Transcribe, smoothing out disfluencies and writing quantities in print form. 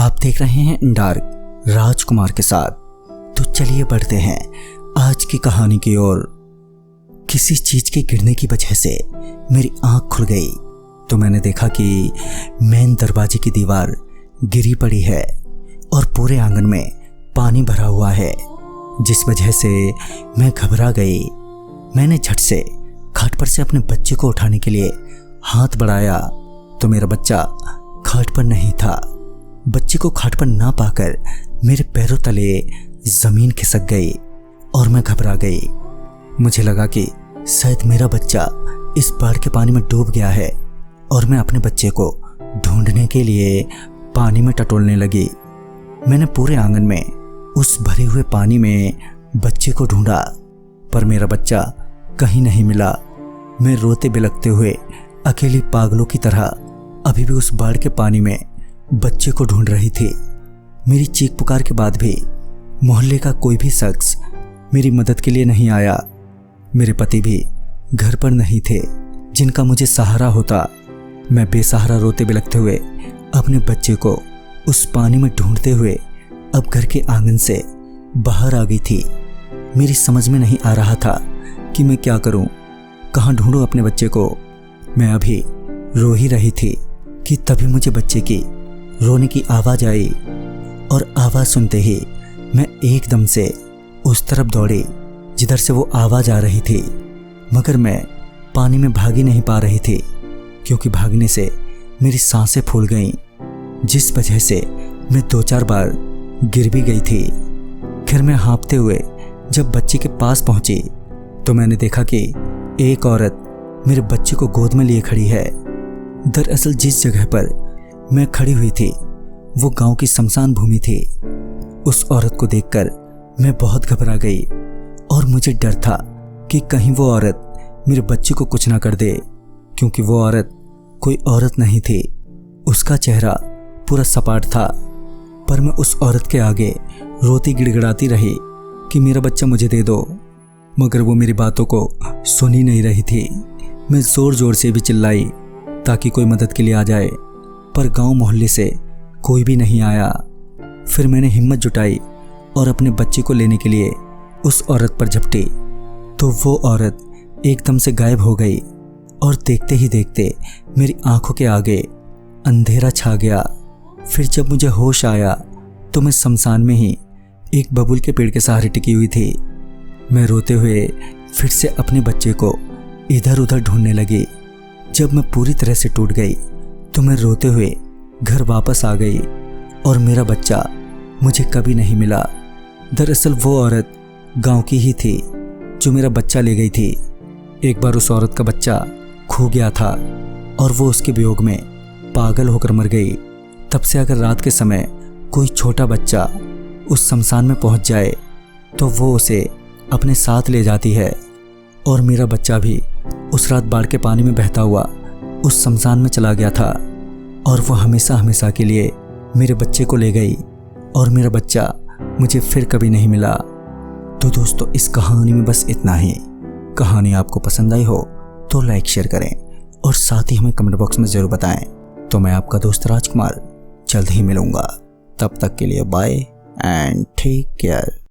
आप देख रहे हैं डार्क राजकुमार के साथ। तो चलिए बढ़ते हैं आज की कहानी की ओर। किसी चीज के गिरने की वजह से मेरी आंख खुल गई तो मैंने देखा कि मेन दरवाजे की दीवार गिरी पड़ी है और पूरे आंगन में पानी भरा हुआ है, जिस वजह से मैं घबरा गई। मैंने झट से खाट पर से अपने बच्चे को उठाने के लिए हाथ बढ़ाया तो मेरा बच्चा खाट पर नहीं था। बच्चे को खाट पर ना पाकर मेरे पैरों तले जमीन खिसक गई और मैं घबरा गई। मुझे लगा कि शायद मेरा बच्चा इस बाढ़ के पानी में डूब गया है और मैं अपने बच्चे को ढूंढने के लिए पानी में टटोलने लगी। मैंने पूरे आंगन में उस भरे हुए पानी में बच्चे को ढूंढा पर मेरा बच्चा कहीं नहीं मिला। मैं रोते बिलखते हुए अकेली पागलों की तरह अभी भी उस बाढ़ के पानी में बच्चे को ढूंढ रही थी। मेरी चीख पुकार के बाद भी मोहल्ले का कोई भी शख्स मेरी मदद के लिए नहीं आया। मेरे पति भी घर पर नहीं थे जिनका मुझे सहारा होता। मैं बेसहारा रोते बिलखते हुए अपने बच्चे को उस पानी में ढूंढते हुए अब घर के आंगन से बाहर आ गई थी। मेरी समझ में नहीं आ रहा था कि मैं क्या करूं, कहां ढूंढूं अपने बच्चे को। मैं अभी रो ही रही थी कि तभी मुझे बच्चे की रोने की आवाज आई और आवाज सुनते ही मैं एकदम से उस तरफ दौड़ी जिधर से वो आवाज आ रही थी, मगर मैं पानी में भाग ही नहीं पा रही थी क्योंकि भागने से मेरी सांसें फूल गईं, जिस वजह से मैं 2-4 बार गिर भी गई थी। फिर मैं हाँफते हुए जब बच्चे के पास पहुंची तो मैंने देखा कि एक औरत मेरे बच्चे को गोद में लिए खड़ी है। दरअसल जिस जगह पर मैं खड़ी हुई थी वो गांव की शमशान भूमि थी। उस औरत को देखकर मैं बहुत घबरा गई और मुझे डर था कि कहीं वो औरत मेरे बच्चे को कुछ ना कर दे, क्योंकि वो औरत कोई औरत नहीं थी। उसका चेहरा पूरा सपाट था। पर मैं उस औरत के आगे रोती गिड़गिड़ाती रही कि मेरा बच्चा मुझे दे दो, मगर वो मेरी बातों को सुन ही नहीं रही थी। मैं जोर जोर से भी चिल्लाई ताकि कोई मदद के लिए आ जाए, पर गांव मोहल्ले से कोई भी नहीं आया। फिर मैंने हिम्मत जुटाई और अपने बच्चे को लेने के लिए उस औरत पर झपटी तो वो औरत एकदम से गायब हो गई और देखते ही देखते मेरी आंखों के आगे अंधेरा छा गया। फिर जब मुझे होश आया तो मैं शमशान में ही एक बबूल के पेड़ के सहारे टिकी हुई थी। मैं रोते हुए फिर से अपने बच्चे को इधर उधर ढूंढने लगी। जब मैं पूरी तरह से टूट गई तो मैं रोते हुए घर वापस आ गई और मेरा बच्चा मुझे कभी नहीं मिला। दरअसल वो औरत गांव की ही थी जो मेरा बच्चा ले गई थी। एक बार उस औरत का बच्चा खो गया था और वो उसके वियोग में पागल होकर मर गई। तब से अगर रात के समय कोई छोटा बच्चा उस शमशान में पहुंच जाए तो वो उसे अपने साथ ले जाती है। और मेरा बच्चा भी उस रात बाढ़ के पानी में बहता हुआ उस शमशान में चला गया था और वो हमेशा हमेशा के लिए मेरे बच्चे को ले गई और मेरा बच्चा मुझे फिर कभी नहीं मिला। तो दोस्तों, इस कहानी में बस इतना ही। कहानी आपको पसंद आई हो तो लाइक शेयर करें और साथ ही हमें कमेंट बॉक्स में ज़रूर बताएं। तो मैं आपका दोस्त राजकुमार जल्द ही मिलूंगा। तब तक के लिए बाय एंड टेक केयर।